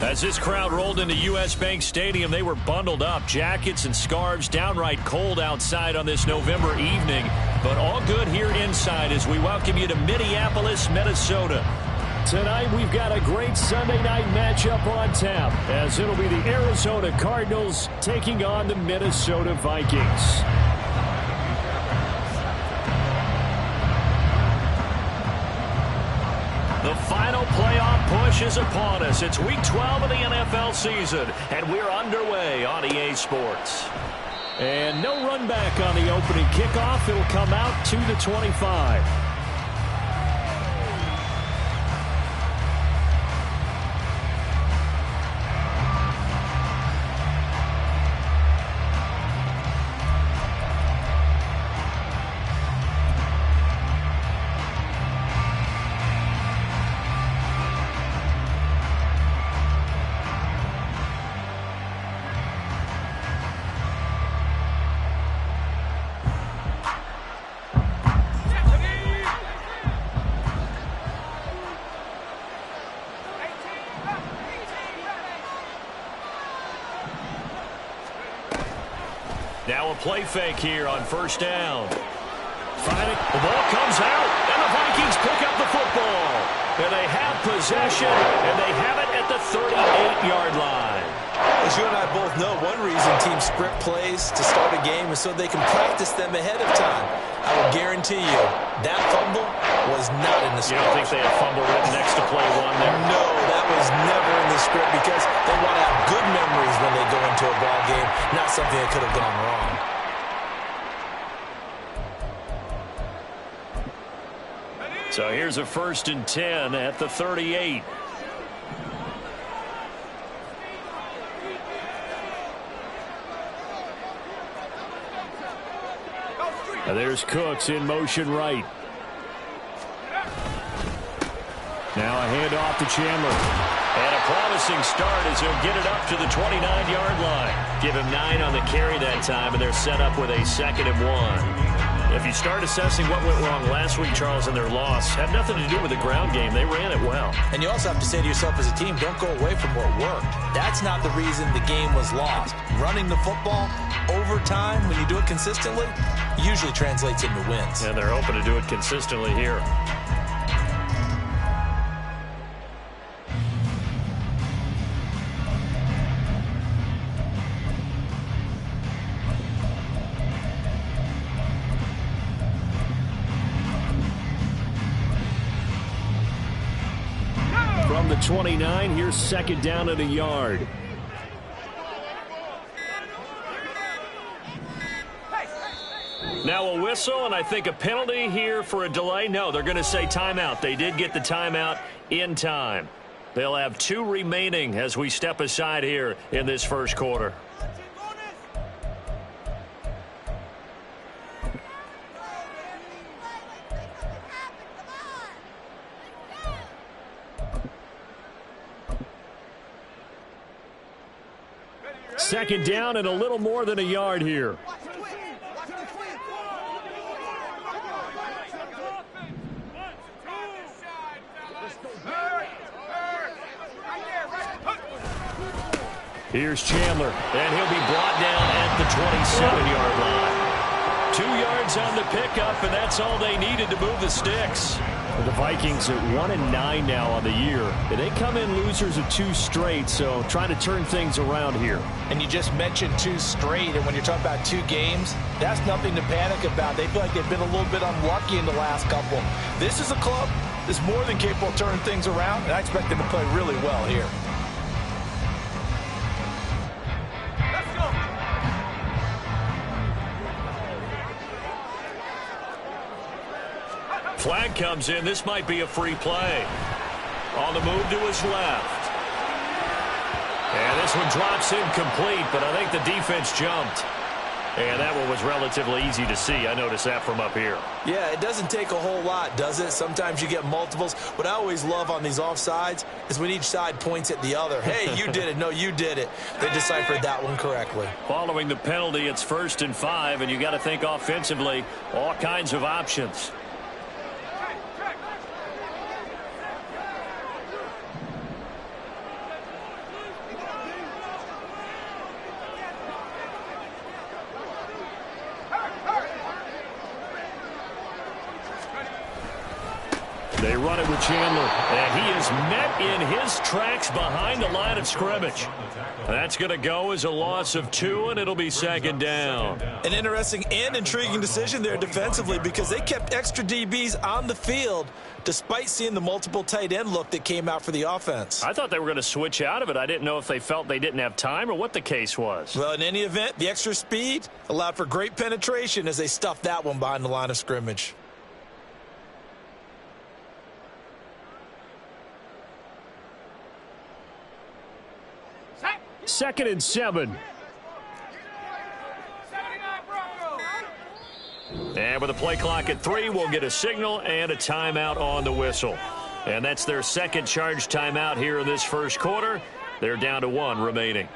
As this crowd rolled into U.S. Bank Stadium, they were bundled up, jackets and scarves, downright cold outside on this November evening. But all good here inside as we welcome you to Minneapolis, Minnesota. Tonight we've got a great Sunday night matchup on tap, as it'll be the Arizona Cardinals taking on the Minnesota Vikings. The final playoff push is upon us. It's Week 12 of the NFL season, and we're underway on EA Sports. And no run back on the opening kickoff. It'll come out to the 25. Now a play fake here on first down. The ball comes out, and the Vikings pick up the football. And they have possession, and they have it at the 38-yard line. As you and I both know, one reason teams script plays to start a game is so they can practice them ahead of time. I will guarantee you that fumble was not in the script. You don't think they had fumble written next to play one there? No, that was never in the script because they want to have good memories when they go into a ball game, not something that could have gone wrong. So here's a 1st and 10 at the 38. Now there's Cooks in motion right. Now a handoff to Chandler. And a promising start as he'll get it up to the 29-yard line. Give him 9 on the carry that time, and they're set up with a 2nd and 1. If you start assessing what went wrong last week, Charles, in their loss, had nothing to do with the ground game. They ran it well. And you also have to say to yourself as a team, don't go away from what worked. That's not the reason the game was lost. Running the football over time, when you do it consistently, usually translates into wins. And they're hoping to do it consistently here. From the 29, here's 2nd down at a yard. Now a whistle, and I think a penalty here for a delay. No, they're going to say timeout. They did get the timeout in time. They'll have 2 remaining as we step aside here in this first quarter. Second down and a little more than a yard here. Here's Chandler, and he'll be brought down at the 27-yard line. 2 yards on the pickup, and that's all they needed to move the sticks. The Vikings at 1-9 now on the year. They come in losers of 2 straight, so trying to turn things around here. And you just mentioned 2 straight, and when you're talking about 2 games, that's nothing to panic about. They feel like they've been a little bit unlucky in the last couple. This is a club that's more than capable of turning things around, and I expect them to play really well here. Flag comes in. This might be a free play. On the move to his left. And this one drops incomplete, but I think the defense jumped. And that one was relatively easy to see. I noticed that from up here. Yeah, it doesn't take a whole lot, does it? Sometimes you get multiples. What I always love on these offsides is when each side points at the other. Hey, you did it. No, you did it. They deciphered that one correctly. Following the penalty, it's 1st and 5, and you got to think offensively, all kinds of options. They run it with Chandler, and he is met in his tracks behind the line of scrimmage. That's going to go as a loss of 2, and it'll be second down. An interesting and intriguing decision there defensively because they kept extra DBs on the field despite seeing the multiple tight end look that came out for the offense. I thought they were going to switch out of it. I didn't know if they felt they didn't have time or what the case was. Well, in any event, the extra speed allowed for great penetration as they stuffed that one behind the line of scrimmage. Second and 7. And with the play clock at 3, we'll get a signal and a timeout on the whistle. And that's their second charge timeout here in this first quarter. They're down to 1 remaining.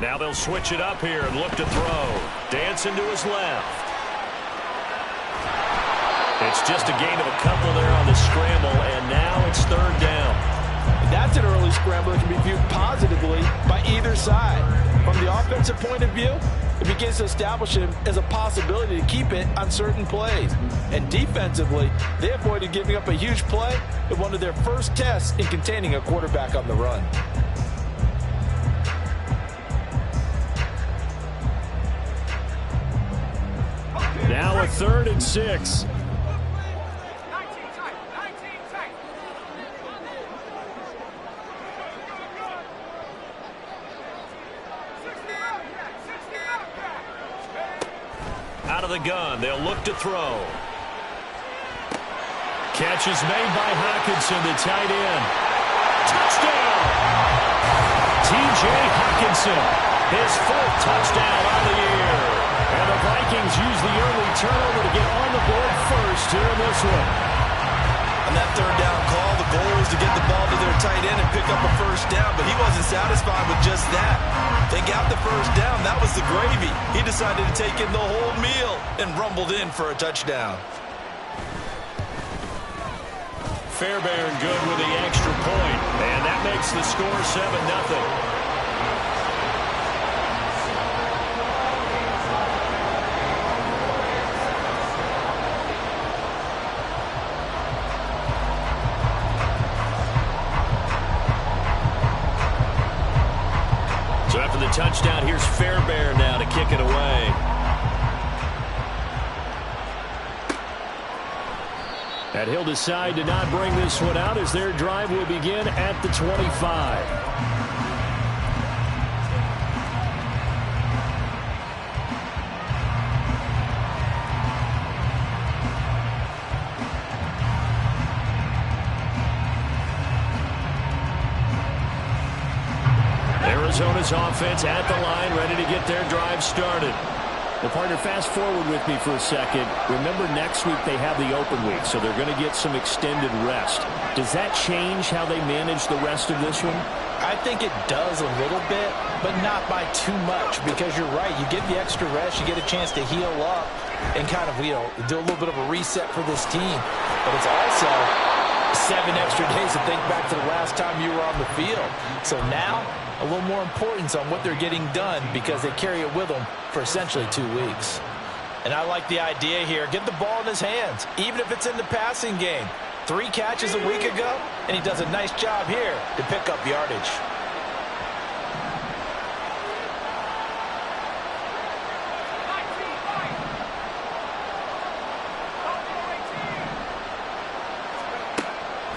Now they'll switch it up here and look to throw. Dancing to his left. It's just a gain of a couple there on the scramble, and now it's third down. That's an early scramble that can be viewed positively by either side. From the offensive point of view, it begins to establish him as a possibility to keep it on certain plays. And defensively, they avoided giving up a huge play in one of their first tests in containing a quarterback on the run. Now a 3rd and 6. Out of the gun, they'll look to throw. Catch is made by Hockenson, the tight end. Touchdown! T.J. Hockenson, his 4th touchdown on the year. And the Vikings use the early turnover to get on the board first here in this one. On that third down call, the goal was to get the ball to their tight end and pick up a first down, but he wasn't satisfied with just that. They got the first down. That was the gravy. He decided to take in the whole meal and rumbled in for a touchdown. Fairbairn good with the extra point, and that makes the score 7-0. So after the touchdown, here's Fairbairn now to kick it away. And he'll decide to not bring this one out as their drive will begin at the 25. Arizona's offense at the line, ready to get their drive started. Well, partner, fast forward with me for a second. Remember, next week they have the open week, so they're going to get some extended rest. Does that change how they manage the rest of this one? I think it does a little bit, but not by too much, because you're right. You get the extra rest, you get a chance to heal up and kind of, do a little bit of a reset for this team. But it's also 7 extra days to think back to the last time you were on the field. So now, a little more importance on what they're getting done because they carry it with them for essentially 2 weeks. And I like the idea here. Get the ball in his hands, even if it's in the passing game. 3 catches a week ago, and he does a nice job here to pick up yardage.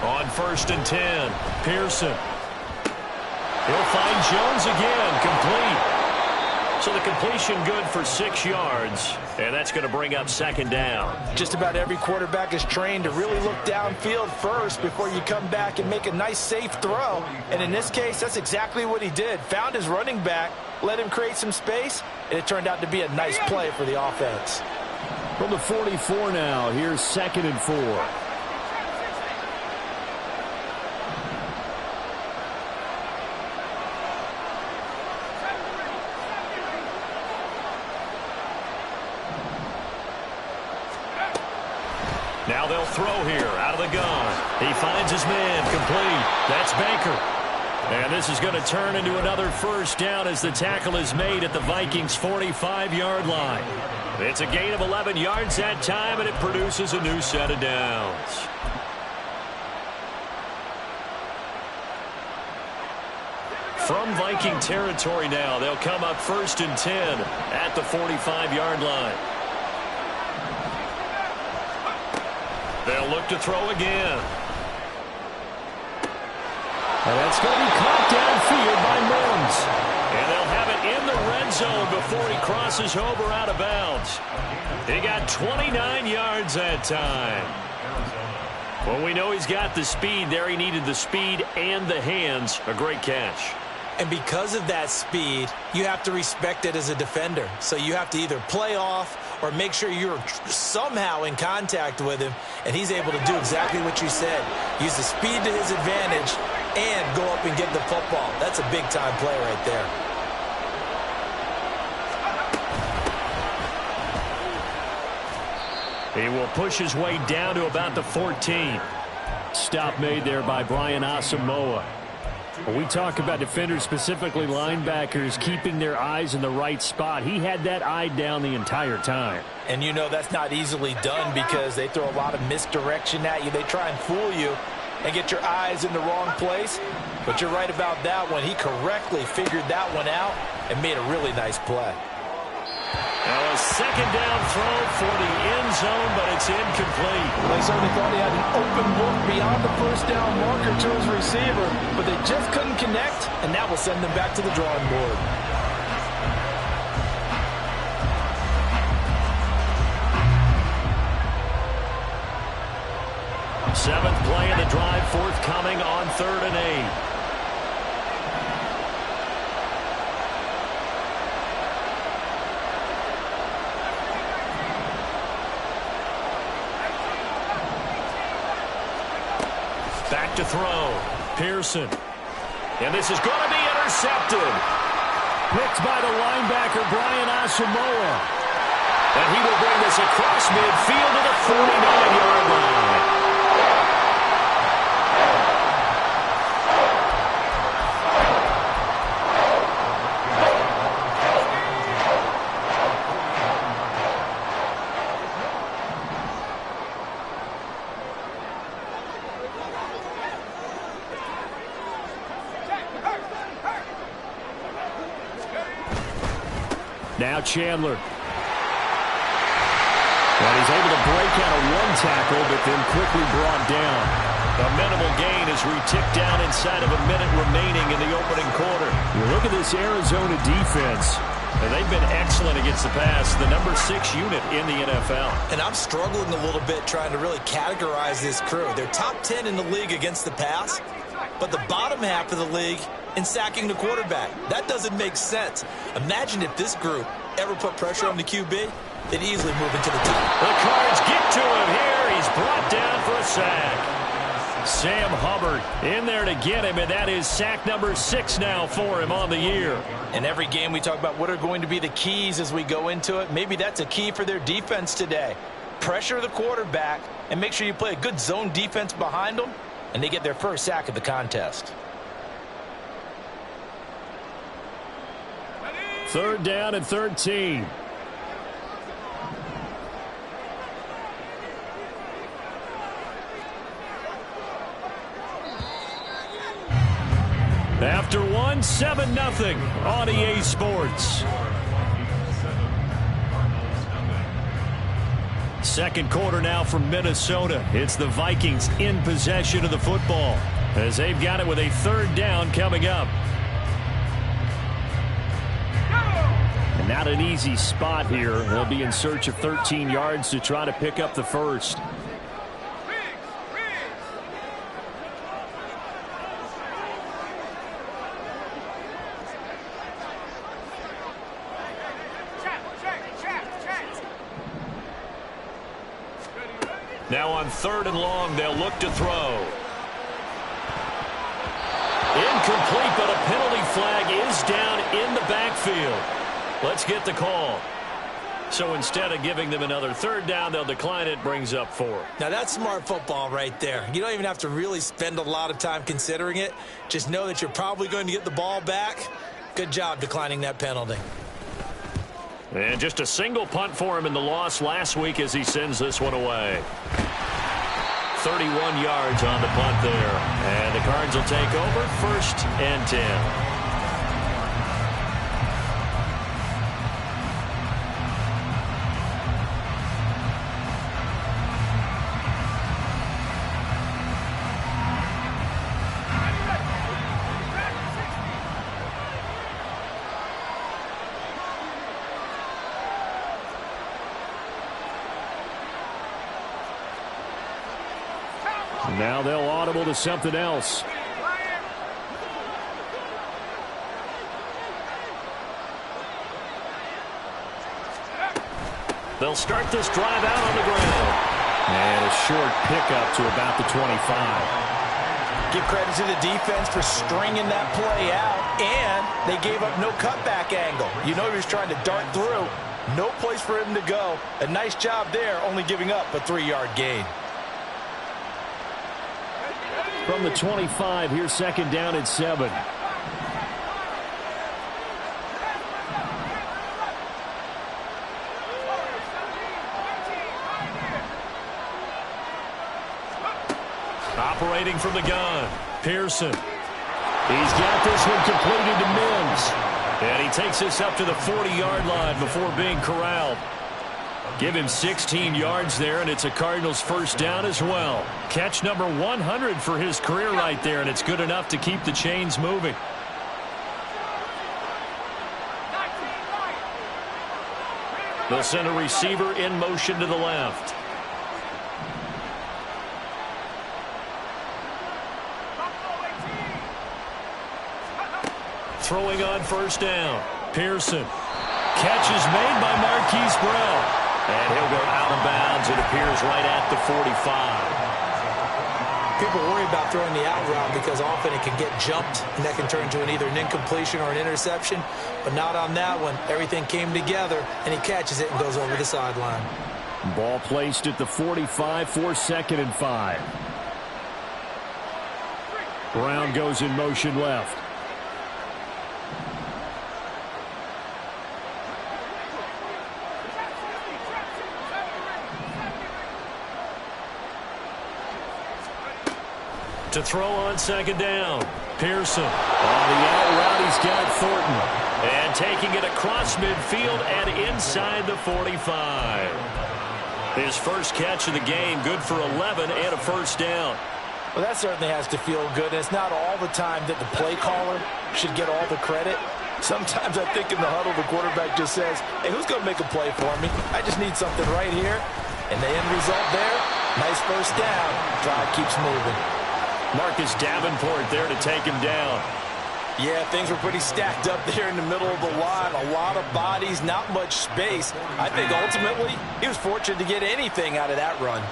On 1st and 10, Pearson. He'll find Jones again, complete. So the completion good for 6 yards, and that's going to bring up 2nd down. Just about every quarterback is trained to really look downfield first before you come back and make a nice, safe throw. And in this case, that's exactly what he did. Found his running back, let him create some space, and it turned out to be a nice play for the offense. From the 44 now, here's 2nd and 4. Now they'll throw here out of the gun. He finds his man complete. That's Baker. And this is going to turn into another first down as the tackle is made at the Vikings' 45-yard line. It's a gain of 11 yards that time, and it produces a new set of downs. From Viking territory now, they'll come up 1st and 10 at the 45-yard line. They'll look to throw again. And that's going to be caught downfield by Mims. And they'll have it in the red zone before he crosses over out of bounds. He got 29 yards that time. Well, we know he's got the speed there. He needed the speed and the hands. A great catch. And because of that speed, you have to respect it as a defender. So you have to either play off or make sure you're somehow in contact with him, and he's able to do exactly what you said. Use the speed to his advantage and go up and get the football. That's a big-time play right there. He will push his way down to about the 14. Stop made there by Brian Asamoah. When we talk about defenders, specifically linebackers, keeping their eyes in the right spot, he had that eye down the entire time. And you know that's not easily done because they throw a lot of misdirection at you. They try and fool you and get your eyes in the wrong place. But you're right about that one. He correctly figured that one out and made a really nice play. Now a second down throw for the end zone, but it's incomplete. They certainly thought he had an open look beyond the first down marker to his receiver, but they just couldn't connect, and that will send them back to the drawing board. Seventh play of the drive forthcoming on 3rd and 8. Back to throw. Pearson. And this is going to be intercepted. Picked by the linebacker, Brian Asamoah. And he will bring this across midfield to the 49-yard line. Now Chandler. And he's able to break out of one tackle, but then quickly brought down. A minimal gain as we tick down inside of a minute remaining in the opening quarter. You look at this Arizona defense, and they've been excellent against the pass, the number 6 unit in the NFL. And I'm struggling a little bit trying to really categorize this crew. They're top 10 in the league against the pass, but the bottom half of the league in sacking the quarterback. That doesn't make sense. Imagine if this group ever put pressure on the QB, they'd easily move into the top. The Cards get to him here. He's brought down for a sack. Sam Hubbard in there to get him, and that is sack number 6 now for him on the year. In every game we talk about what are going to be the keys as we go into it. Maybe that's a key for their defense today. Pressure the quarterback and make sure you play a good zone defense behind them, and they get their first sack of the contest. 3rd down and 13. After one, 7-0 on EA Sports. Second quarter now from Minnesota. It's the Vikings in possession of the football as they've got it with a 3rd down coming up. And not an easy spot here. They'll be in search of 13 yards to try to pick up the first. Now on 3rd and long, they'll look to throw. Incomplete, but a penalty flag is down in the backfield. Let's get the call. So instead of giving them another third down, they'll decline it, brings up 4. Now, that's smart football right there. You don't even have to really spend a lot of time considering it. Just know that you're probably going to get the ball back. Good job declining that penalty. And just a single punt for him in the loss last week as he sends this one away. 31 yards on the punt there. And the Cards will take over 1st and 10. Now they'll audible to something else. They'll start this drive out on the ground. And a short pickup to about the 25. Give credit to the defense for stringing that play out, and they gave up no cutback angle. You know he was trying to dart through. No place for him to go. A nice job there, only giving up a 3-yard gain. From the 25, here's 2nd down and 7. Operating from the gun, Pearson. He's got this one completed to Mims. And he takes this up to the 40-yard line before being corralled. Give him 16 yards there, and it's a Cardinals 1st down as well. Catch number 100 for his career right there, and it's good enough to keep the chains moving. They'll send a receiver in motion to the left. Throwing on 1st down. Pearson. Catch is made by Marquise Brown. And he'll go out of bounds. It appears right at the 45. People worry about throwing the out route because often it can get jumped, and that can turn into either an incompletion or an interception. But not on that one. Everything came together, and he catches it and goes over the sideline. Ball placed at the 45 for 2nd and 5. Brown goes in motion left. To throw on 2nd down. Pearson. On the out route, he's got Thornton. And taking it across midfield and inside the 45. His first catch of the game, good for 11 and a 1st down. Well, that certainly has to feel good. And it's not all the time that the play caller should get all the credit. Sometimes I think in the huddle, the quarterback just says, hey, who's going to make a play for me? I just need something right here. And the end result there, nice 1st down. Drive keeps moving. Marcus Davenport there to take him down. Yeah, things were pretty stacked up there in the middle of the line. A lot of bodies, not much space. I think ultimately he was fortunate to get anything out of that run.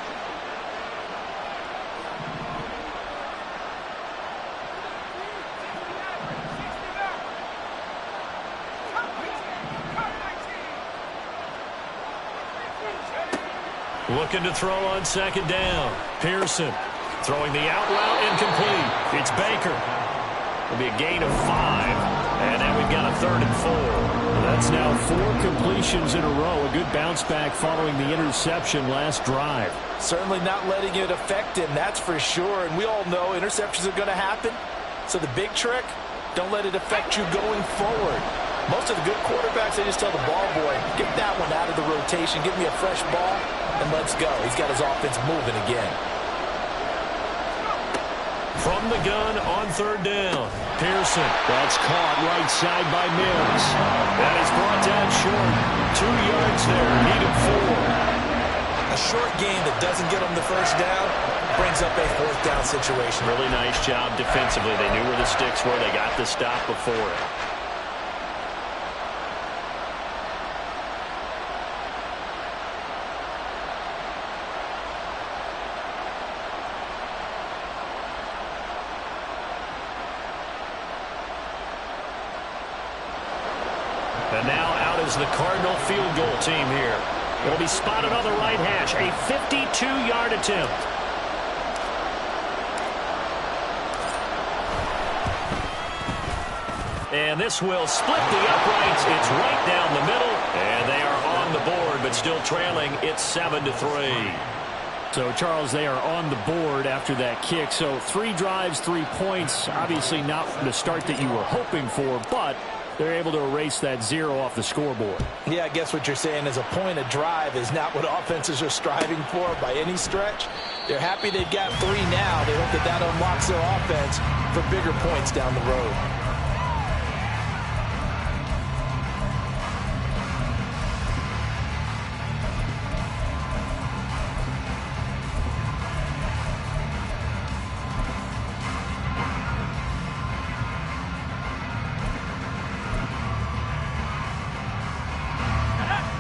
Looking to throw on 2nd down. Pearson. Throwing the out route incomplete. It's Baker. It'll be a gain of 5. And now we've got a 3rd and 4. That's now 4 completions in a row. A good bounce back following the interception last drive. Certainly not letting it affect him, that's for sure. And we all know interceptions are going to happen. So the big trick, don't let it affect you going forward. Most of the good quarterbacks, they just tell the ball boy, get that one out of the rotation, give me a fresh ball, and let's go. He's got his offense moving again. From the gun on 3rd down. Pearson. That's caught right side by Mims. That is brought down short. 2 yards there. Needed 4. A short gain that doesn't get him the 1st down brings up a 4th down situation. Really nice job defensively. They knew where the sticks were. They got the stop before it. goes the Cardinal field goal team here. It'll be spotted on the right hash. A 52-yard attempt. And this will split the uprights. It's right down the middle. And they are on the board, but still trailing. It's 7-3. So, Charles, they are on the board after that kick. So 3 drives, 3 points. Obviously not the start that you were hoping for, but they're able to erase that 0 off the scoreboard. Yeah, I guess what you're saying is a point of drive is not what offenses are striving for by any stretch. They're happy they've got 3 now. They hope that that unlocks their offense for bigger points down the road.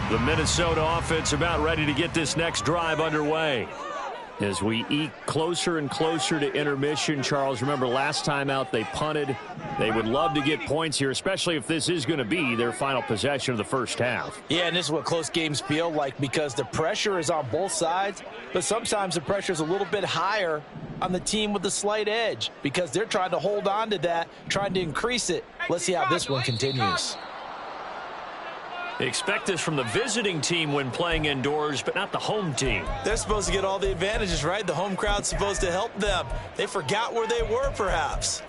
The Minnesota offense about ready to get this next drive underway. As we eke closer and closer to intermission, Charles, remember last time out they punted. They would love to get points here, especially if this is going to be their final possession of the first half. Yeah, and this is what close games feel like because the pressure is on both sides, but sometimes the pressure is a little bit higher on the team with the slight edge because they're trying to hold on to that, trying to increase it. Let's see how this one continues. Expect this from the visiting team when playing indoors, but not the home team. They're supposed to get all the advantages, right? The home crowd's supposed to help them. They forgot where they were, perhaps.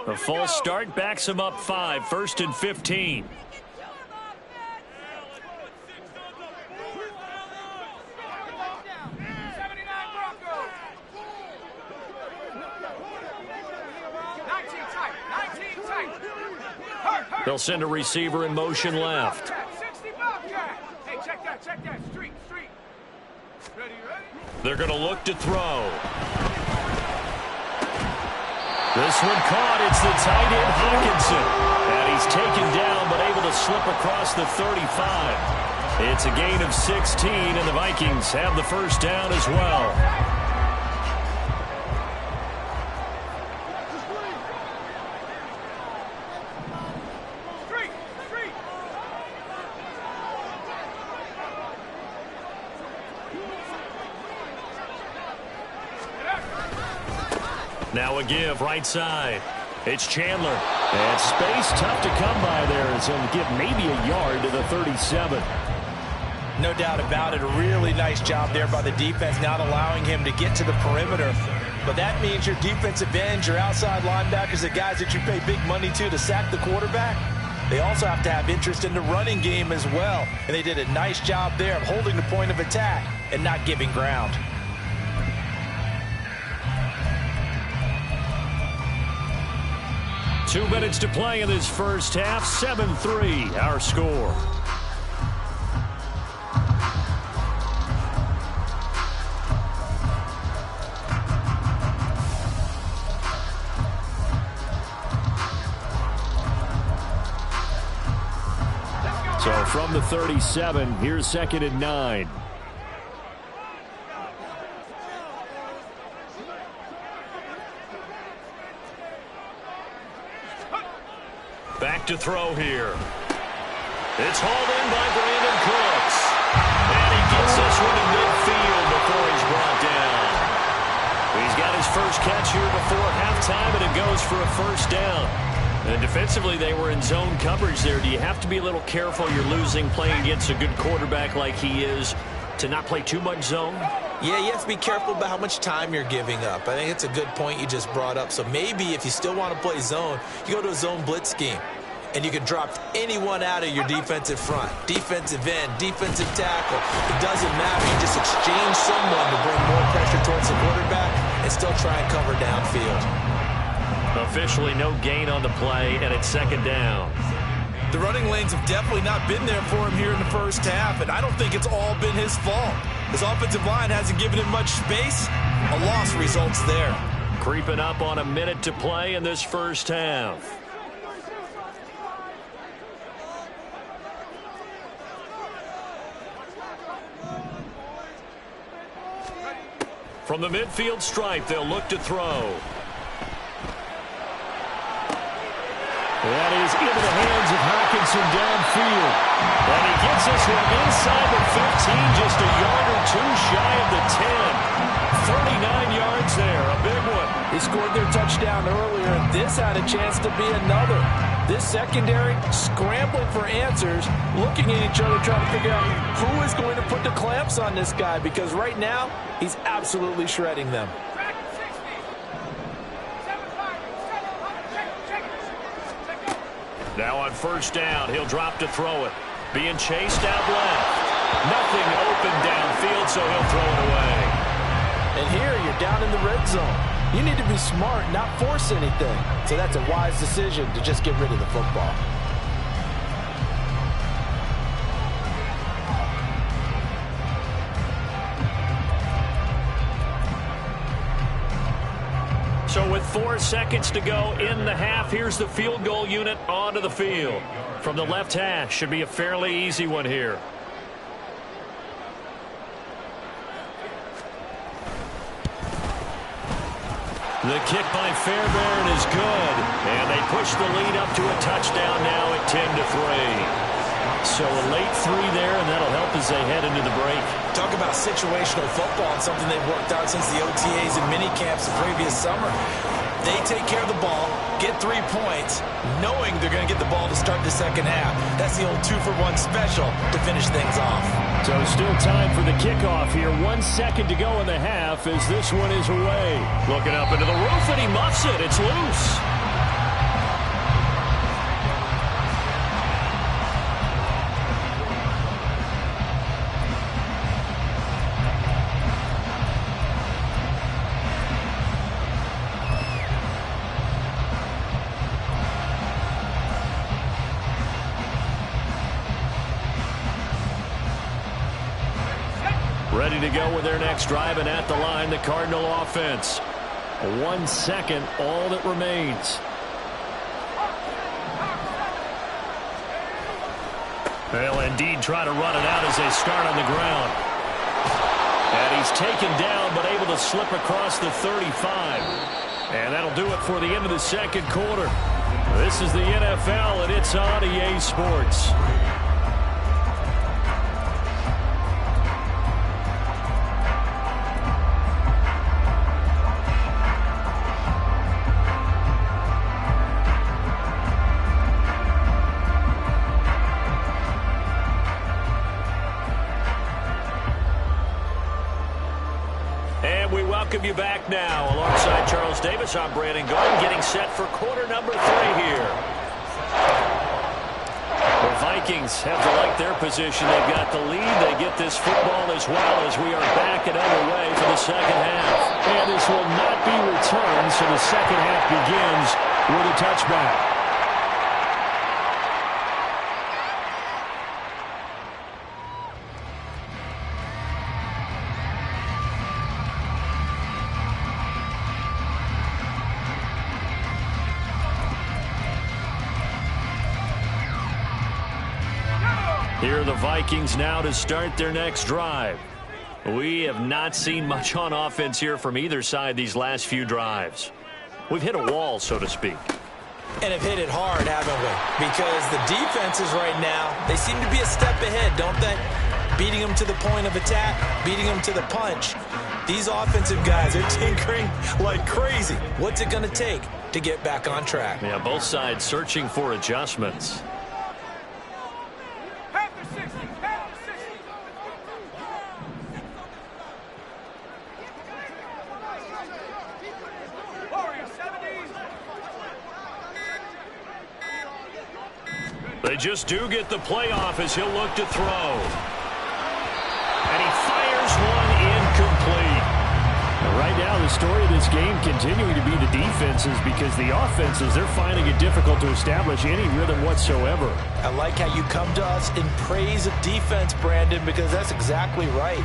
A false start backs them up 5, 1st and 15. They'll send a receiver in motion left. They're going to look to throw. This one caught. It's the tight end, Hawkinson. And he's taken down, but able to slip across the 35. It's a gain of 16, and the Vikings have the first down as well. Now a give, right side. It's Chandler. And space tough to come by there. It's going to give maybe a yard to the 37. No doubt about it. A really nice job there by the defense, not allowing him to get to the perimeter. But that means your defensive ends, your outside linebackers, the guys that you pay big money to sack the quarterback, they also have to have interest in the running game as well. And they did a nice job there of holding the point of attack and not giving ground. Two minutes to play in this first half. 7-3, our score. So from the 37, here's 2nd and 9. Back to throw here. It's hauled in by Brandon Cooks. And he gets this one in midfield before he's brought down. He's got his first catch here before halftime, and it goes for a first down. And defensively, they were in zone coverage there. Do you have to be a little careful? You're losing playing against a good quarterback like he is to not play too much zone? Yeah, you have to be careful about how much time you're giving up. I think it's a good point you just brought up. So maybe if you still want to play zone, you go to a zone blitz scheme. And you can drop anyone out of your defensive front. Defensive end, defensive tackle. It doesn't matter. You just exchange someone to bring more pressure towards the quarterback and still try and cover downfield. Officially no gain on the play, and it's 2nd down. The running lanes have definitely not been there for him here in the first half, and I don't think it's all been his fault. His offensive line hasn't given him much space. A loss results there. Creeping up on a minute to play in this first half. From the midfield stripe, they'll look to throw. That is into the hands of Hawkinson downfield. And he gets this one inside the 15, just a yard or two shy of the 10. 39 yards there, a big one. They scored their touchdown earlier, and this had a chance to be another. This secondary scrambling for answers, looking at each other, trying to figure out who is going to put the clamps on this guy, because right now, he's absolutely shredding them. Now on first down, he'll drop to throw it. Being chased out left. Nothing open downfield, so he'll throw it away. And here, you're down in the red zone. You need to be smart, not force anything. So that's a wise decision to just get rid of the football. So with 4 seconds to go in the half, here's the field goal unit onto the field. From the left hash, should be a fairly easy one here. The kick by Fairbairn is good, and they push the lead up to a touchdown now at 10-3. So a late 3 there, and that'll help as they head into the break. Talk about situational football and something they've worked out since the OTAs and mini camps the previous summer. They take care of the ball, get 3 points, knowing they're going to get the ball to start the second half. That's the old 2-for-1 special to finish things off. So still time for the kickoff here. 1 second to go in the half as this one is away. Looking up into the roof, and he muffs it. It's loose. Ready to go with their next drive, and at the line, the Cardinal offense. 1 second, all that remains. They'll indeed try to run it out as they start on the ground. And he's taken down, but able to slip across the 35. And that'll do it for the end of the second quarter. This is the NFL, and it's on EA Sports. Welcome you back now. Alongside Charles Davis, I'm Brandon Garden, getting set for quarter number 3 here. The Vikings have to like their position. They've got the lead. They get this football as well as we are back and underway for the second half. And this will not be returned, so the second half begins with a touchback. Here are the Vikings now to start their next drive. We have not seen much on offense here from either side these last few drives. We've hit a wall, so to speak. And have hit it hard, haven't we? Because the defenses right now, they seem to be a step ahead, don't they? Beating them to the point of attack, beating them to the punch. These offensive guys are tinkering like crazy. What's it going to take to get back on track? Yeah, both sides searching for adjustments. They just do get the playoff as he'll look to throw. And he fires one incomplete. Right now, the story of this game continuing to be the defenses, because the offenses, they're finding it difficult to establish any rhythm whatsoever. I like how you come to us in praise of defense, Brandon, because that's exactly right.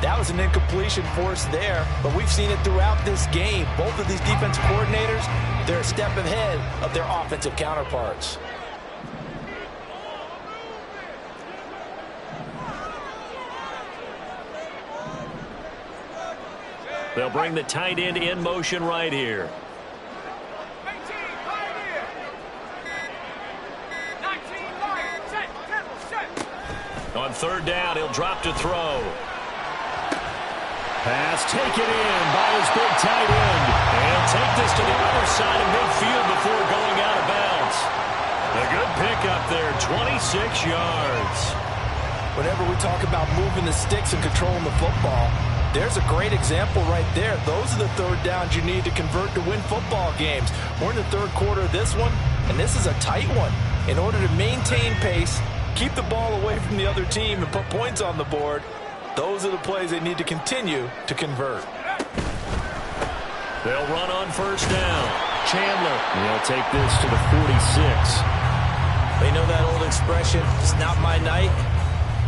That was an incompletion forced there, but we've seen it throughout this game. Both of these defensive coordinators, they're a step ahead of their offensive counterparts. They'll bring the tight end in motion right here. On third down, he'll drop to throw. Pass taken in by his big tight end. And he'll take this to the other side of midfield before going out of bounds. A good pickup there, 26 yards. Whenever we talk about moving the sticks and controlling the football, there's a great example right there. Those are the third downs you need to convert to win football games. We're in the third quarter of this one, and this is a tight one. In order to maintain pace, keep the ball away from the other team, and put points on the board, those are the plays they need to continue to convert. They'll run on first down. Chandler. He'll take this to the 46. They know that old expression, it's not my night.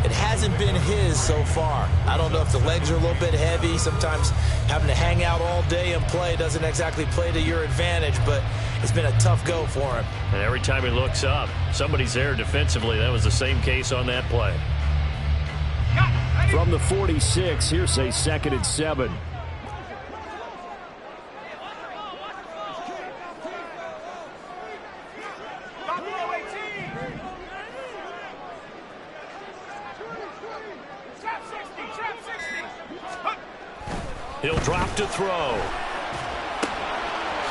It hasn't been his so far. I don't know if the legs are a little bit heavy. Sometimes having to hang out all day and play doesn't exactly play to your advantage, but it's been a tough go for him. And every time he looks up, somebody's there defensively. That was the same case on that play. From the 46, here's a 2nd and 7. He'll drop to throw.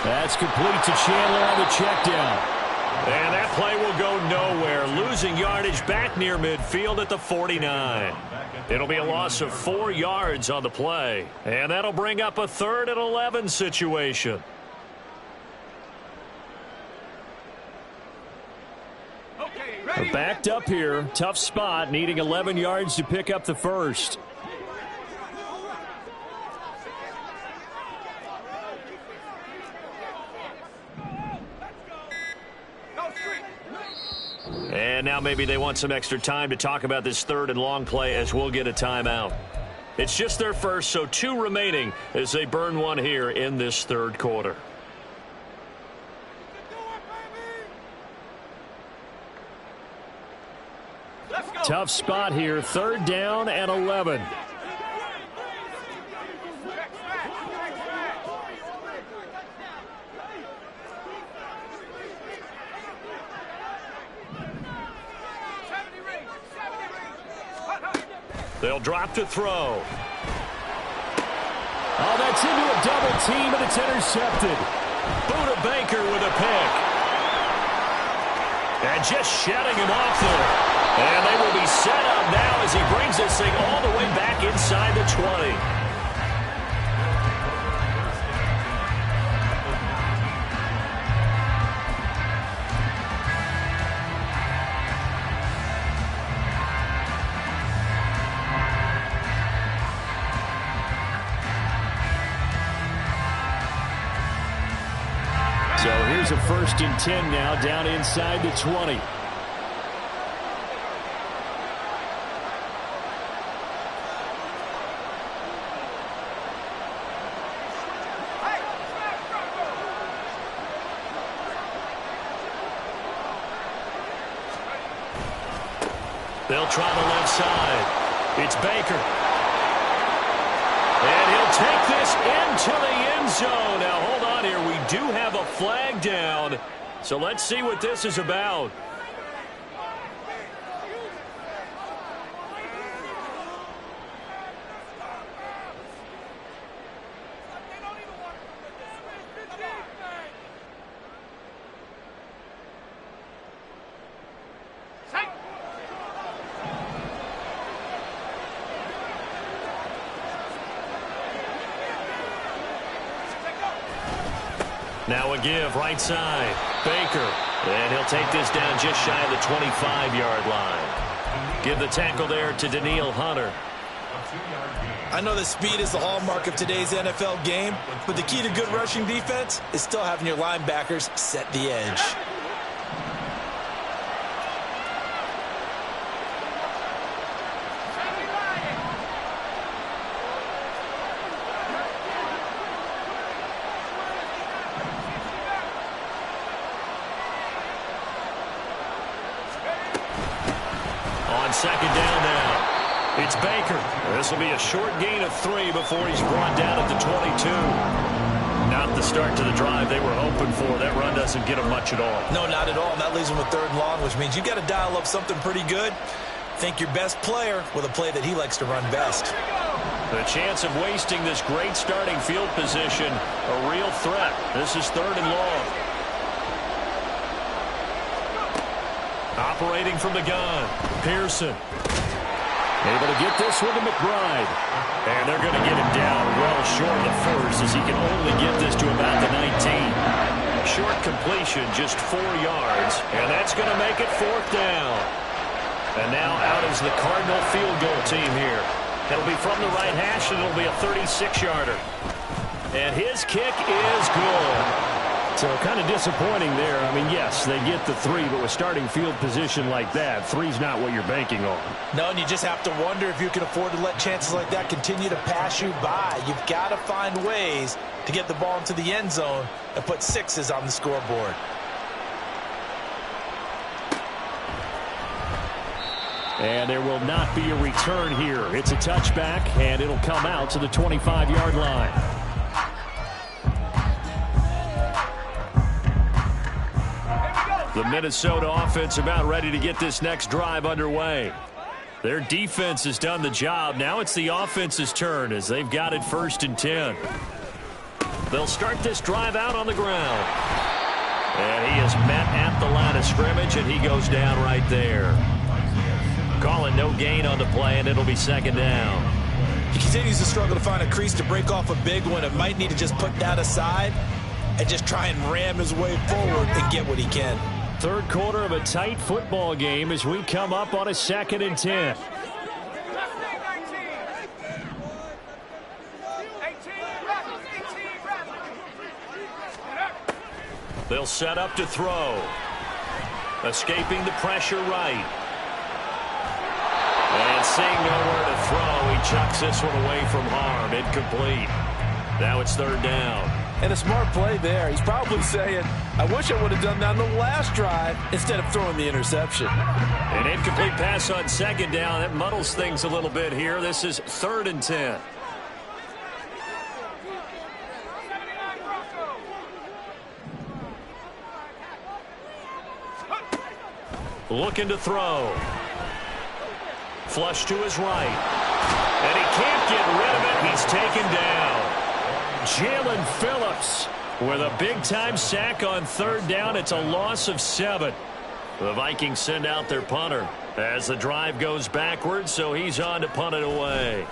That's complete to Chandler on the check down. And that play will go nowhere. Losing yardage back near midfield at the 49. It'll be a loss of 4 yards on the play. And that'll bring up a 3rd and 11 situation. They're backed up here. Tough spot, needing 11 yards to pick up the first. And now maybe they want some extra time to talk about this 3rd and long play, as we'll get a timeout. It's just their first, so 2 remaining as they burn one here in this 3rd quarter. Tough spot here. 3rd down and 11. They'll drop to throw. Oh, that's into a double team, and it's intercepted. Buda Baker with a pick. And just shutting him off there. And they will be set up now as he brings this thing all the way back inside the 20. So here's a 1st and 10 now, down inside the 20. They'll try the left side. It's Baker. And he'll take this into the end zone. Now, hold on here. We do have a flag down. So let's see what this is about. Now a give, right side. Baker. And he'll take this down just shy of the 25-yard line. Give the tackle there to Daniil Hunter. I know that speed is the hallmark of today's NFL game, but the key to good rushing defense is still having your linebackers set the edge. On 2nd down now. It's Baker. This will be a short gain of 3 before he's brought down at the 22. Not the start to the drive they were hoping for. That run doesn't get them much at all. No, not at all. And that leaves them with 3rd and long, which means you've got to dial up something pretty good. Think your best player with a play that he likes to run best. The chance of wasting this great starting field position, a real threat. This is 3rd and long. Operating from the gun, Pearson. Able to get this one to McBride. And they're going to get him down well short of the first as he can only get this to about the 19. Short completion, just 4 yards. And that's going to make it 4th down. And now out is the Cardinal field goal team here. It'll be from the right hash, and it'll be a 36-yarder. And his kick is good. So kind of disappointing there. I mean, yes, they get the 3, but with starting field position like that, 3's not what you're banking on. No, and you just have to wonder if you can afford to let chances like that continue to pass you by. You've got to find ways to get the ball into the end zone and put 6s on the scoreboard. And there will not be a return here. It's a touchback, and it'll come out to the 25-yard line. The Minnesota offense about ready to get this next drive underway. Their defense has done the job. Now it's the offense's turn as they've got it 1st and 10. They'll start this drive out on the ground. And he is met at the line of scrimmage, and he goes down right there. Calling no gain on the play, and it'll be 2nd down. He continues to struggle to find a crease to break off a big one. It might need to just put that aside and just try and ram his way forward and get what he can. 3rd quarter of a tight football game as we come up on a 2nd and 10. They'll set up to throw. Escaping the pressure right. And seeing nowhere to throw, he chucks this one away from harm. Incomplete. Now it's 3rd down. And a smart play there. He's probably saying, I wish I would have done that on the last drive instead of throwing the interception. An incomplete pass on 2nd down. That muddles things a little bit here. This is 3rd and 10. Looking to throw. Flush to his right. And he can't get rid of it. He's taken down. Jalen Phillips with a big-time sack on 3rd down. It's a loss of 7. The Vikings send out their punter as the drive goes backwards, so he's on to punt it away.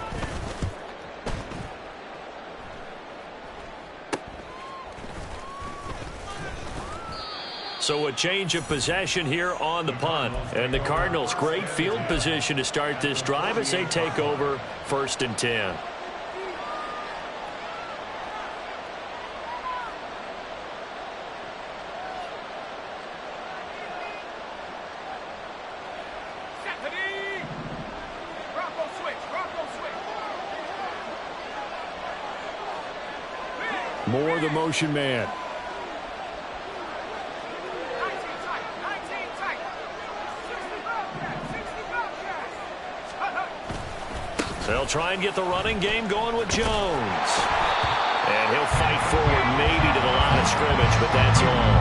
So a change of possession here on the punt. And the Cardinals, great field position to start this drive as they take over 1st and 10. Moore, the motion man. They'll try and get the running game going with Jones. And he'll fight forward maybe to the line of scrimmage, but that's all.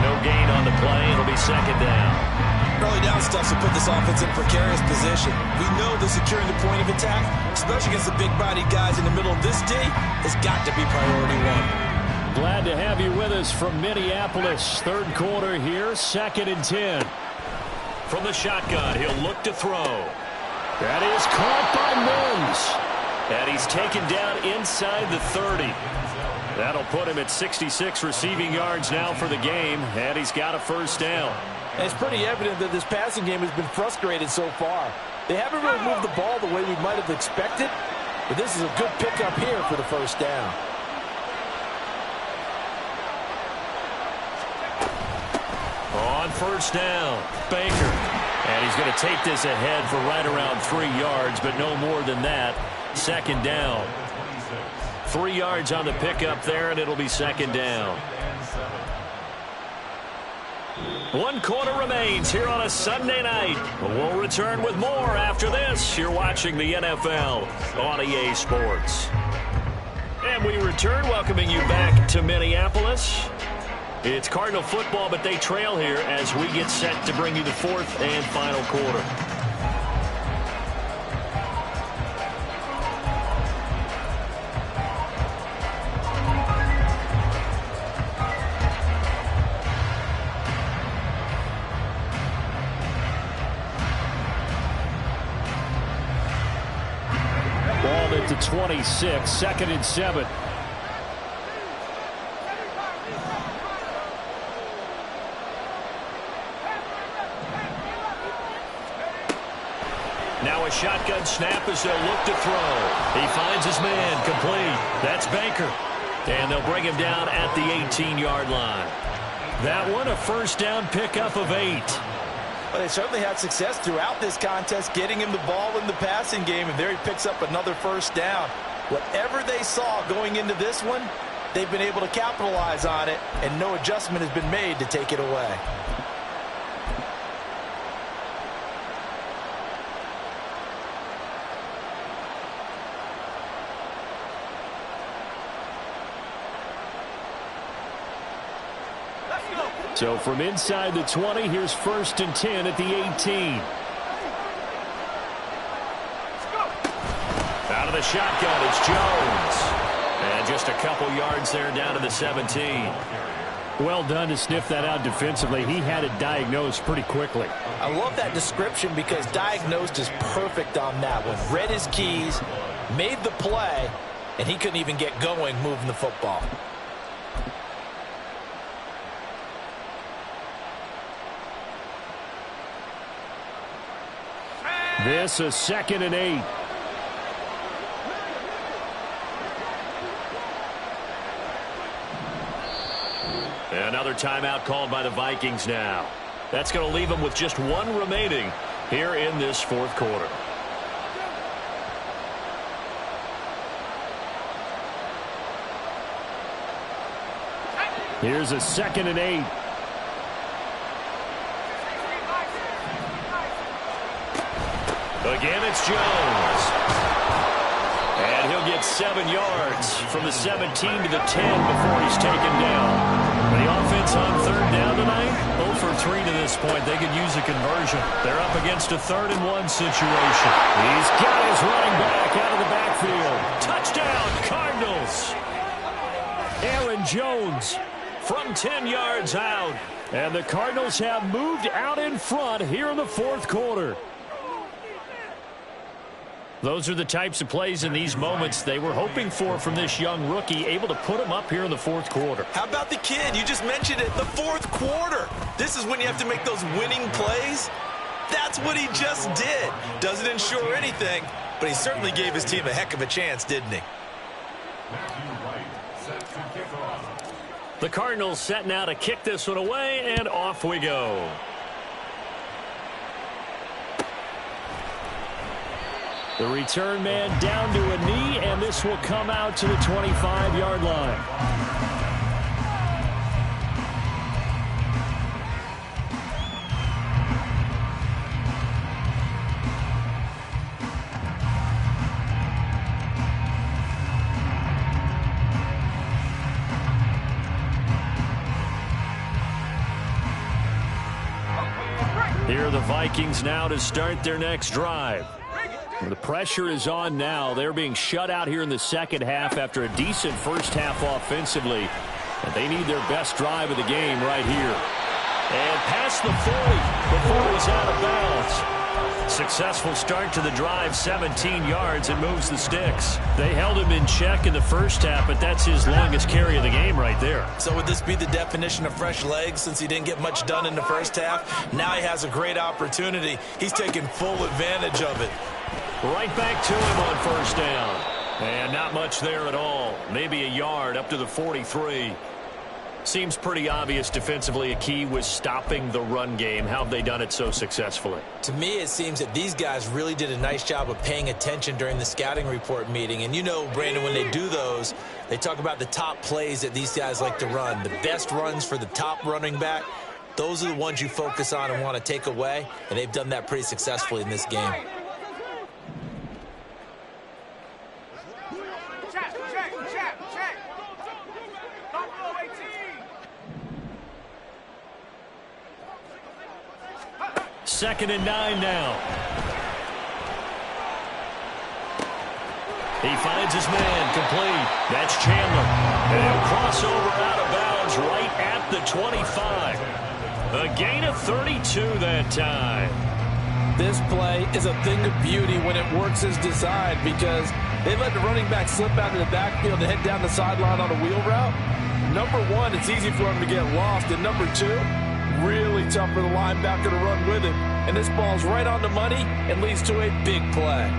No gain on the play. It'll be 2nd down. Early down stuff to put this offense in precarious position. We know that securing the point of attack, especially against the big-bodied guys in the middle of this D, has got to be priority 1. Glad to have you with us from Minneapolis. 3rd quarter here, 2nd and 10. From the shotgun, he'll look to throw. That is caught by Mims. And he's taken down inside the 30. That'll put him at 66 receiving yards now for the game, and he's got a 1st down. And it's pretty evident that this passing game has been frustrated so far. They haven't really moved the ball the way we might have expected, but this is a good pickup here for the 1st down. On 1st down, Baker. And he's going to take this ahead for right around 3 yards, but no more than that. 2nd down. 3 yards on the pickup there, and it'll be 2nd down. One quarter remains here on a Sunday night. We'll return with more after this. You're watching the NFL on EA Sports. And we return, welcoming you back to Minneapolis. It's Cardinal football, but they trail here as we get set to bring you the fourth and final quarter. Ball at the 26, 2nd and 7. Now a shotgun snap as they'll look to throw. He finds his man, complete. That's Baker. And they'll bring him down at the 18-yard line. That one, a first down pickup of 8. But they certainly had success throughout this contest, getting him the ball in the passing game, and there he picks up another first down. Whatever they saw going into this one, they've been able to capitalize on it, and no adjustment has been made to take it away. So from inside the 20, here's 1st and 10 at the 18. Out of the shotgun, it's Jones. And just a couple yards there down to the 17. Well done to sniff that out defensively. He had it diagnosed pretty quickly. I love that description because diagnosed is perfect on that one. Read his keys, made the play, and he couldn't even get going moving the football. This is 2nd and 8. Another timeout called by the Vikings now. That's going to leave them with just one remaining here in this fourth quarter. Here's a 2nd and 8. Again, it's Jones. And he'll get 7 yards from the 17 to the 10 before he's taken down. The offense on 3rd down tonight, 0 for 3 to this point. They could use a conversion. They're up against a 3rd and 1 situation. He's got his running back out of the backfield. Touchdown, Cardinals. Aaron Jones From 10 yards out. And the Cardinals have moved out in front here in the fourth quarter. Those are the types of plays in these moments they were hoping for from this young rookie, able to put him up here in the fourth quarter. How about the kid? You just mentioned it, the fourth quarter. This is when you have to make those winning plays. That's what he just did. Doesn't ensure anything, but he certainly gave his team a heck of a chance, didn't he? The Cardinals set now to kick this one away, and off we go. The return man down to a knee, and this will come out to the 25-yard line. Here are the Vikings now to start their next drive. The pressure is on now. They're being shut out here in the second half after a decent first half offensively. And they need their best drive of the game right here. And past the 40 before he's out of bounds. Successful start to the drive, 17 yards, and moves the sticks. They held him in check in the first half, but that's his longest carry of the game right there. So would this be the definition of fresh legs since he didn't get much done in the first half? Now he has a great opportunity. He's taking full advantage of it. Right back to him on first down. And not much there at all. Maybe a yard up to the 43. Seems pretty obvious defensively a key was stopping the run game. How have they done it so successfully? To me, it seems that these guys really did a nice job of paying attention during the scouting report meeting. And you know, Brandon, when they do those, they talk about the top plays that these guys like to run. The best runs for the top running back. Those are the ones you focus on and want to take away, and they've done that pretty successfully in this game. Second and 9 now. He finds his man complete. That's Chandler. And he'll cross over out of bounds right at the 25. A gain of 32 that time. This play is a thing of beauty when it works as designed because they let the running back slip out of the backfield and head down the sideline on a wheel route. Number one, it's easy for him to get lost. And number two, really tough for the linebacker to run with him. And this ball's right on the money and leads to a big play.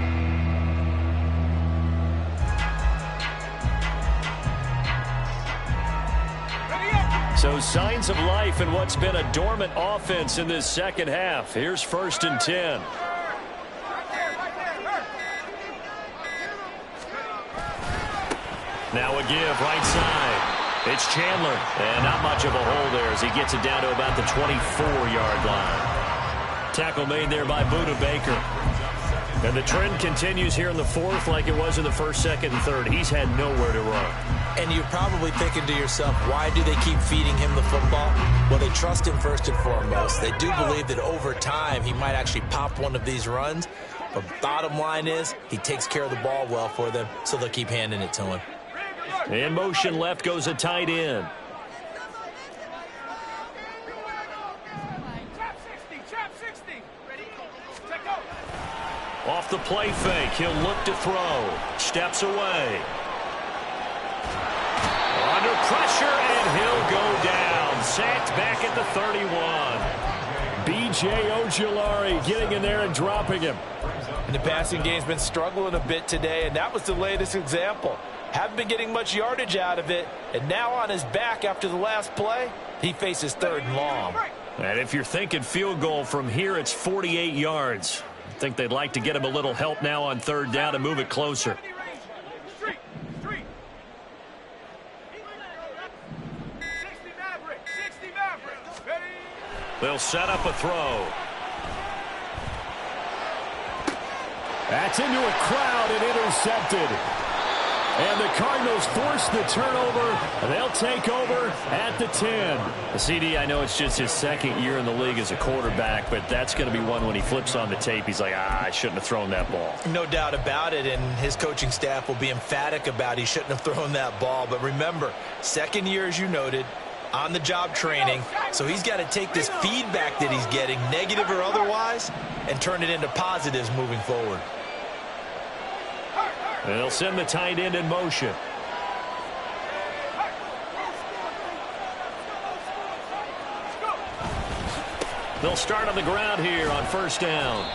So signs of life in what's been a dormant offense in this second half. Here's 1st and 10. Now a give right side. It's Chandler. And not much of a hole there as he gets it down to about the 24-yard line. Tackle made there by Buda Baker. And the trend continues here in the fourth like it was in the first, second, and third. He's had nowhere to run. And you're probably thinking to yourself, why do they keep feeding him the football? Well, they trust him first and foremost. They do believe that over time he might actually pop one of these runs. But bottom line is he takes care of the ball well for them, so they'll keep handing it to him. In motion left goes a tight end. Off the play fake, he'll look to throw. Steps away. Under pressure, and he'll go down. Sacked back at the 31. B.J. Ojulari getting in there and dropping him. And the passing game's been struggling a bit today, and that was the latest example. Haven't been getting much yardage out of it, and now on his back after the last play, he faces 3rd and long. And if you're thinking field goal from here, it's 48 yards. I think they'd like to get him a little help now on 3rd down and move it closer. They'll set up a throw. That's into a crowd and intercepted. And the Cardinals force the turnover. They'll take over at the 10. CD, I know it's just his second year in the league as a quarterback, but that's going to be one when he flips on the tape. He's like, I shouldn't have thrown that ball. No doubt about it, and his coaching staff will be emphatic about he shouldn't have thrown that ball. But remember, second year, as you noted, on-the-job training, so he's got to take this feedback that he's getting, negative or otherwise, and turn it into positives moving forward. They'll send the tight end in motion. They'll start on the ground here on 1st down.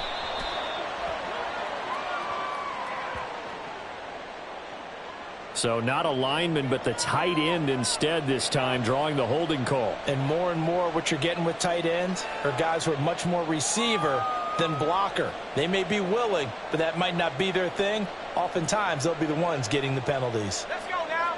So not a lineman, but the tight end instead this time, drawing the holding call. And more what you're getting with tight ends are guys who are much more receiver than blocker. They may be willing, but that might not be their thing. Oftentimes, they'll be the ones getting the penalties. Let's go now.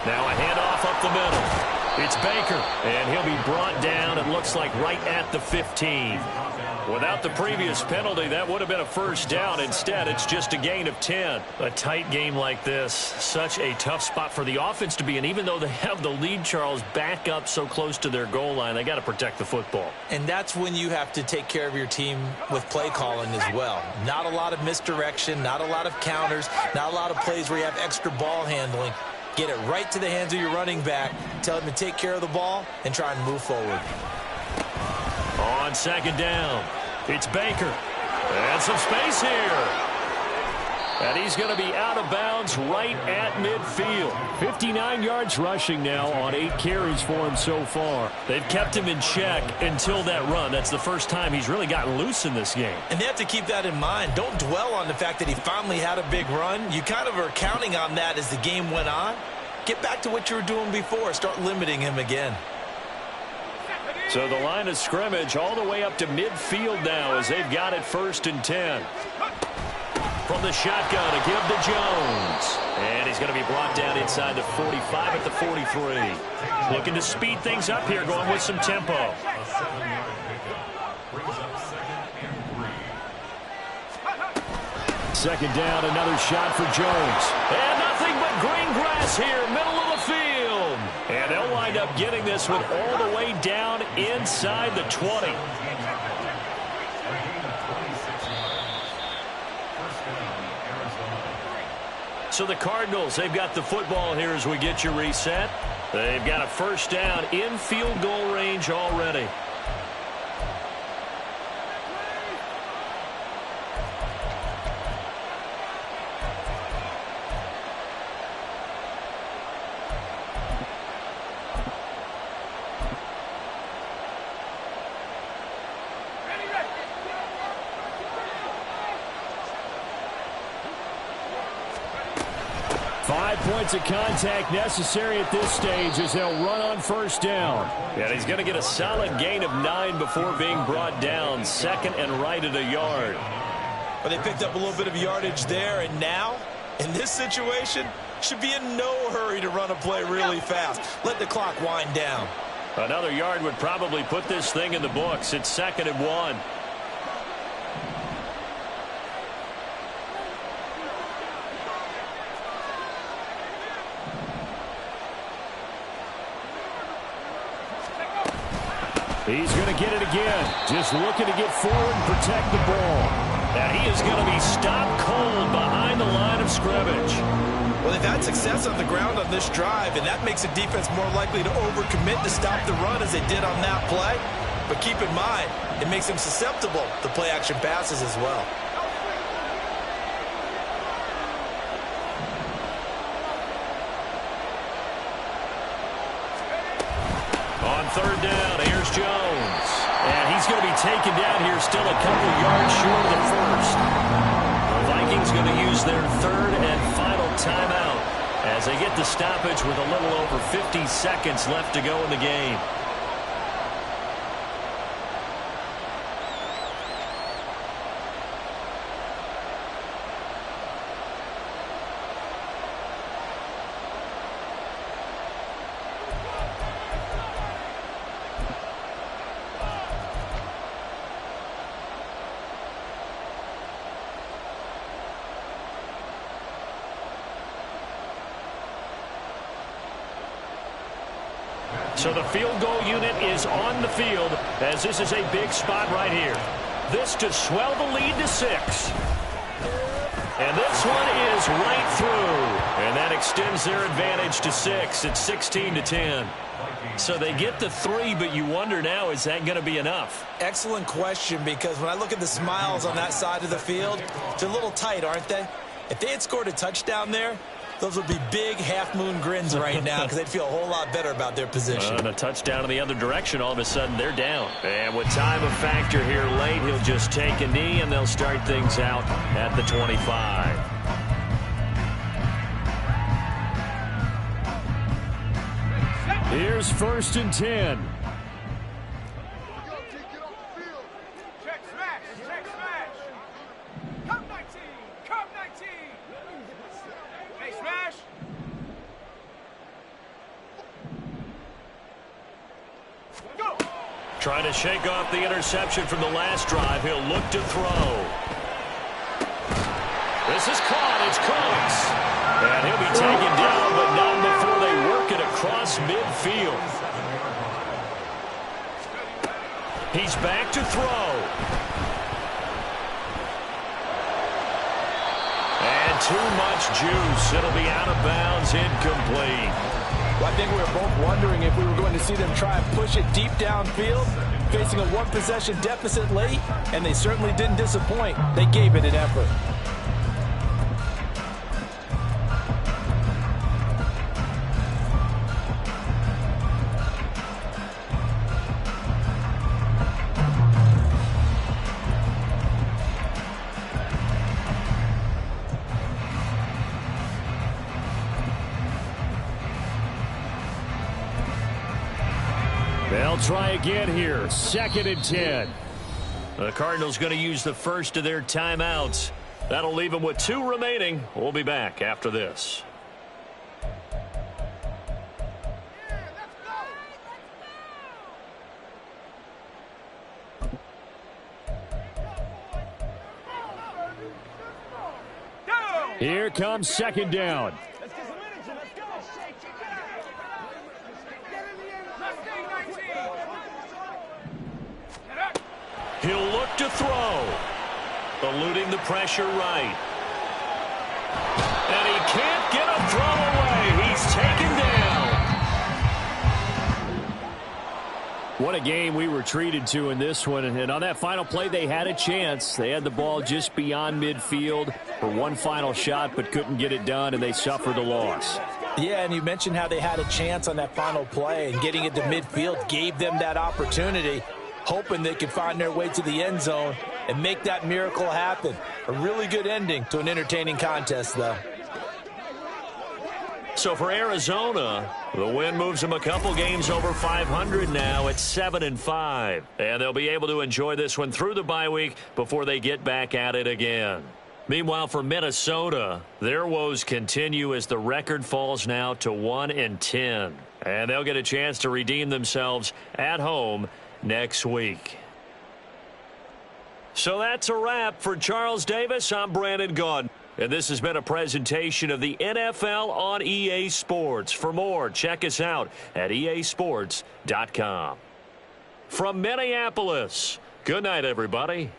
Now a handoff up the middle. It's Baker, and he'll be brought down, it looks like, right at the 15. Without the previous penalty, that would have been a 1st down. Instead, it's just a gain of 10. A tight game like this, such a tough spot for the offense to be in. Even though they have the lead, Charles, back up so close to their goal line, they got to protect the football. And that's when you have to take care of your team with play calling as well. Not a lot of misdirection, not a lot of counters, not a lot of plays where you have extra ball handling. Get it right to the hands of your running back, tell him to take care of the ball, and try and move forward. On 2nd down, it's Baker. And some space here. And he's going to be out of bounds right at midfield. 59 yards rushing now on 8 carries for him so far. They've kept him in check until that run. That's the first time he's really gotten loose in this game. And they have to keep that in mind. Don't dwell on the fact that he finally had a big run. You kind of are counting on that as the game went on. Get back to what you were doing before. Start limiting him again. So the line of scrimmage all the way up to midfield now as they've got it 1st and 10. From the shotgun, a give to Jones. And he's going to be brought down inside the 45 at the 43. Looking to speed things up here, going with some tempo. Second down, another shot for Jones. And nothing but green grass here, middle of the field. And they'll wind up getting this one all the way down inside the 20. So the Cardinals, they've got the football here as we get you reset. They've got a 1st down in field goal range already. Points of contact necessary at this stage as they'll run on 1st down. And he's going to get a solid gain of 9 before being brought down. 2nd and right at a yard. Well, they picked up a little bit of yardage there, and now, in this situation, should be in no hurry to run a play really fast. Let the clock wind down. Another yard would probably put this thing in the books. It's 2nd and 1. He's going to get it again. Just looking to get forward and protect the ball. And he is going to be stopped cold behind the line of scrimmage. Well, they've had success on the ground on this drive, and that makes a defense more likely to overcommit to stop the run as they did on that play. But keep in mind, it makes them susceptible to play-action passes as well. On 3rd down, here's Jones. And he's going to be taken down here still a couple yards short of the 1st. The Vikings going to use their 3rd and final timeout as they get the stoppage with a little over 50 seconds left to go in the game. So the field goal unit is on the field as this is a big spot right here. This to swell the lead to 6. And this one is right through. And that extends their advantage to 6. It's 16-10. So they get the 3, but you wonder now, is that going to be enough? Excellent question, because when I look at the smiles on that side of the field, they're a little tight, aren't they? If they had scored a touchdown there, those would be big half-moon grins right now because they'd feel a whole lot better about their position. And a touchdown in the other direction, all of a sudden they're down. And with time of factor here late, he'll just take a knee, and they'll start things out at the 25. Here's 1st and 10. Trying to shake off the interception from the last drive. He'll look to throw. This is caught. It's Cooks. And he'll be taken down, but not before they work it across midfield. He's back to throw. And too much juice. It'll be out of bounds, incomplete. Well, I think we were both wondering if we were going to see them try and push it deep downfield, facing a one-possession deficit late, and they certainly didn't disappoint. They gave it an effort. try again here. 2nd and 10. The Cardinals going to use the first of their timeouts. That'll leave them with 2 remaining. We'll be back after this. Here comes 2nd down. He'll look to throw. Eluding the pressure right. And he can't get a throw away. He's taken down. What a game we were treated to in this one. And on that final play, they had a chance. They had the ball just beyond midfield for one final shot, but couldn't get it done, and they suffered a loss. Yeah, and you mentioned how they had a chance on that final play, and getting it to midfield gave them that opportunity, hoping they could find their way to the end zone and make that miracle happen. A really good ending to an entertaining contest, though. So for Arizona, the win moves them a couple games over 500 now at 7-5. And they'll be able to enjoy this one through the bye week before they get back at it again. Meanwhile, for Minnesota, their woes continue as the record falls now to 1-10. And they'll get a chance to redeem themselves at home next week. So that's a wrap. For Charles Davis, I'm Brandon Gaudin. And this has been a presentation of the NFL on EA Sports. For more, check us out at easports.com. From Minneapolis, good night, everybody.